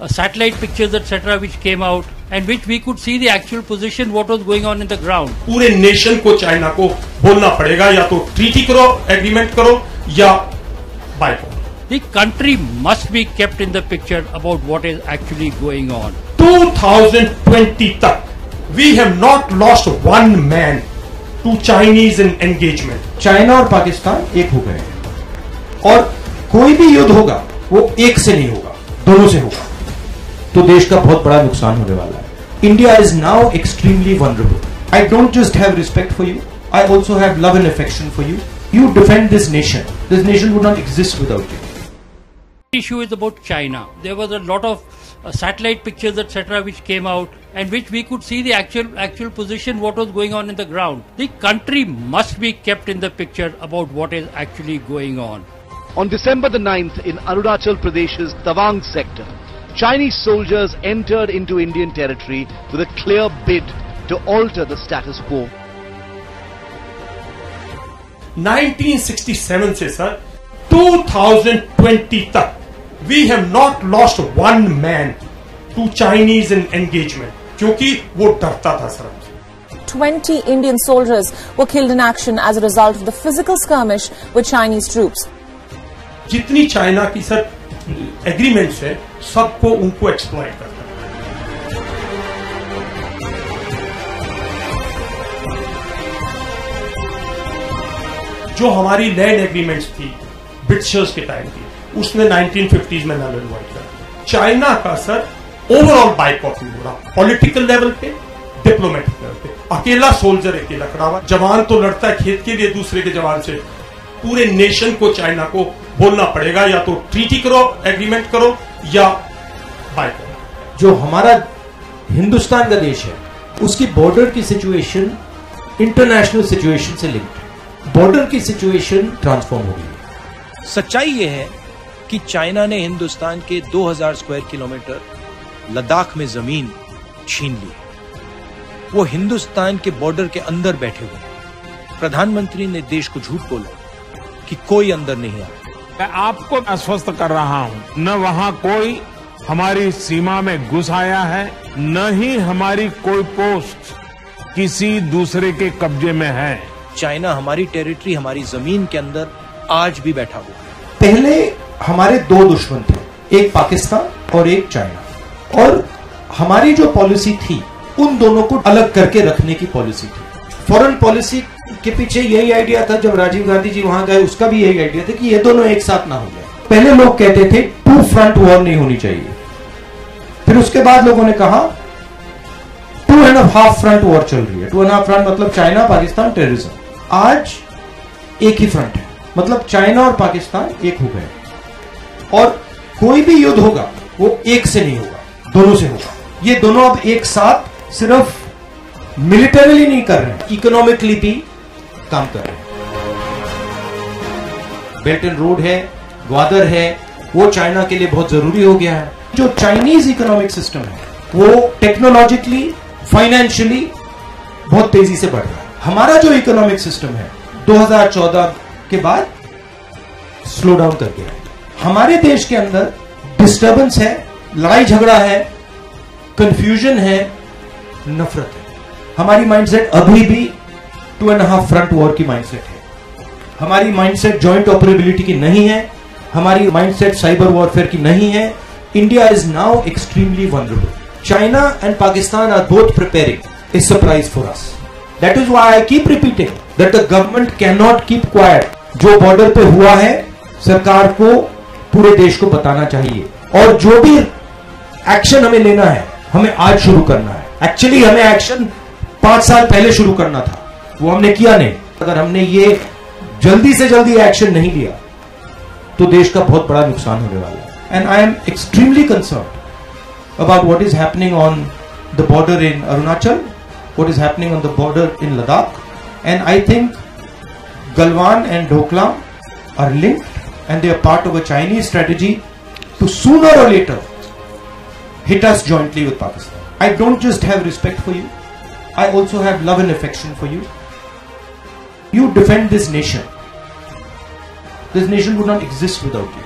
satellite pictures, etc., which came out, and which we could see the actual position, what was going on in the ground. पूरे nation को China को बोलना पड़ेगा, या तो treaty करो, एग्रीमेंट करो, या boycott. The country must be kept in the picture about what is actually going on. 2020 तक we have not lost one man to Chinese engagement. China और पाकिस्तान एक हो गए हैं और कोई भी युद्ध होगा वो एक से नहीं होगा, दोनों से होगा. तो देश का बहुत बड़ा नुकसान होने वाला है. India is now extremely vulnerable. I don't just have respect for you, I also have love and affection for you. You defend this nation. This nation would not exist without you. The issue is about China. There was a lot of satellite pictures, etc., which came out, and which we could see the actual position, what was going on in the ground. The country must be kept in the picture about what is actually going on. On December the 9th, in Arunachal Pradesh's Tawang sector, Chinese soldiers entered into Indian territory with a clear bid to alter the status quo. 1967 से sir 2020 तक we have not lost one man to Chinese engagement, क्योंकि वो डरता था sir हमसे. 20 Indian soldiers were killed in action as a result of the physical skirmish with Chinese troops. जितनी China की sir agreements है, सबको उनको एक्सप्लॉइट करता है. जो हमारी लैंड एग्रीमेंट्स थी ब्रिटिशर्स के टाइम की, उसने 1950s में नल एंड वॉइड कर. चाइना का सर ओवरऑल बाइकआउट नहीं हो रहा, पॉलिटिकल लेवल पे, डिप्लोमेटिक लेवल पे. अकेला सोल्जर अकेला खड़ा हुआ. जवान तो लड़ता है खेत के लिए दूसरे के जवान से. पूरे नेशन को चाइना को बोलना पड़ेगा, या तो ट्रीटी करो, एग्रीमेंट करो, या बाइकआउट. जो हमारा हिंदुस्तान का देश है, उसकी बॉर्डर की सिचुएशन इंटरनेशनल सिचुएशन से लिंक्ड है. बॉर्डर की सिचुएशन ट्रांसफॉर्म हो गई. सच्चाई यह है कि चाइना ने हिंदुस्तान के 2000 स्क्वायर किलोमीटर लद्दाख में जमीन छीन ली. वो हिंदुस्तान के बॉर्डर के अंदर बैठे हुए. प्रधानमंत्री ने देश को झूठ बोला कि कोई अंदर नहीं आया. मैं आपको आश्वस्त कर रहा हूं, न वहां कोई हमारी सीमा में घुस आया है, न ही हमारी कोई पोस्ट किसी दूसरे के कब्जे में है. चाइना हमारी टेरिटरी, हमारी जमीन के अंदर आज भी बैठा हुआ है. पहले हमारे दो दुश्मन थे, एक पाकिस्तान और एक चाइना, और हमारी जो पॉलिसी थी उन दोनों को अलग करके रखने की पॉलिसी थी. फॉरेन पॉलिसी के पीछे यही आइडिया था. जब राजीव गांधी जी वहां गए, उसका भी यही आइडिया था कि ये दोनों एक साथ ना हो जाए. पहले लोग कहते थे टू फ्रंट वॉर नहीं होनी चाहिए. फिर उसके बाद लोगों ने कहा 2.5 फ्रंट वॉर चल रही है. 2.5 फ्रंट मतलब चाइना, पाकिस्तान, टेररिज्म. आज एक ही फ्रंट है, मतलब चाइना और पाकिस्तान एक हो गए. और कोई भी युद्ध होगा वो एक से नहीं होगा, दोनों से होगा. ये दोनों अब एक साथ सिर्फ मिलिटरीली नहीं कर रहे हैं, इकोनॉमिकली भी काम कर रहे हैं. बेल्ट एंड रोड है, ग्वादर है, वो चाइना के लिए बहुत जरूरी हो गया है. जो चाइनीज इकोनॉमिक सिस्टम है वो टेक्नोलॉजिकली, फाइनेंशियली बहुत तेजी से बढ़ रहा है. हमारा जो इकोनॉमिक सिस्टम है 2014 के बाद स्लो डाउन कर गया है. हमारे देश के अंदर डिस्टर्बेंस है, लड़ाई झगड़ा है, कंफ्यूजन है, नफरत है. हमारी माइंडसेट अभी भी 2.5 फ्रंट वॉर की माइंडसेट है. हमारी माइंडसेट जॉइंट ऑपरेबिलिटी की नहीं है. हमारी माइंडसेट साइबर वॉरफेयर की नहीं है. India is now extremely vulnerable. China and Pakistan are both preparing a surprise for us. That is why I keep repeating that the government cannot keep quiet. जो border पे हुआ है सरकार को पूरे देश को बताना चाहिए, और जो भी एक्शन हमें लेना है हमें आज शुरू करना है. एक्चुअली हमें एक्शन 5 साल पहले शुरू करना था, वो हमने किया नहीं. अगर हमने ये जल्दी से जल्दी एक्शन नहीं लिया तो देश का बहुत बड़ा नुकसान होने वाला है. And I am extremely concerned about what is happening on the border in Arunachal, what is happening on the border in Ladakh, and I think Galwan and Doklam are linked, and they are part of a Chinese strategy to sooner or later hit us jointly with Pakistan. I don't just have respect for you, I also have love and affection for you. You defend this nation. This nation would not exist without you.